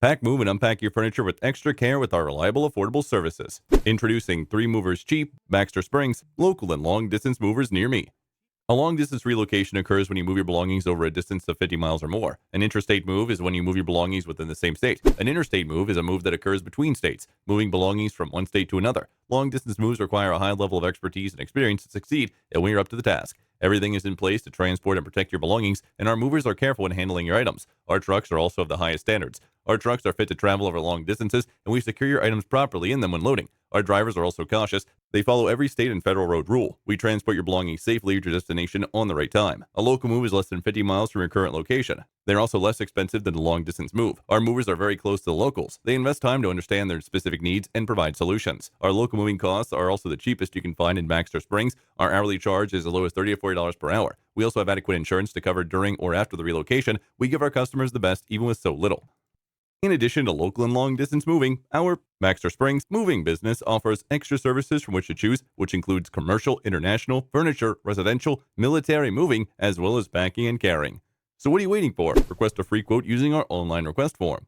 Pack, move, and unpack your furniture with extra care with our reliable, affordable services. Introducing 3 Movers Cheap, Baxter Springs, local and long-distance movers near me. A long-distance relocation occurs when you move your belongings over a distance of 50 miles or more. An interstate move is when you move your belongings within the same state. An interstate move is a move that occurs between states, moving belongings from one state to another. Long-distance moves require a high level of expertise and experience to succeed, and we are up to the task. Everything is in place to transport and protect your belongings, and our movers are careful in handling your items. Our trucks are also of the highest standards. Our trucks are fit to travel over long distances, and we secure your items properly in them when loading. Our drivers are also cautious. They follow every state and federal road rule. We transport your belongings safely to your destination on the right time. A local move is less than 50 miles from your current location. They're also less expensive than a long-distance move. Our movers are very close to the locals. They invest time to understand their specific needs and provide solutions. Our local moving costs are also the cheapest you can find in Baxter Springs. Our hourly charge is as low as $30 to $40 per hour. We also have adequate insurance to cover during or after the relocation. We give our customers the best even with so little. In addition to local and long-distance moving, our Baxter Springs moving business offers extra services from which to choose, which includes commercial, international, furniture, residential, military moving, as well as packing and carrying. So what are you waiting for? Request a free quote using our online request form.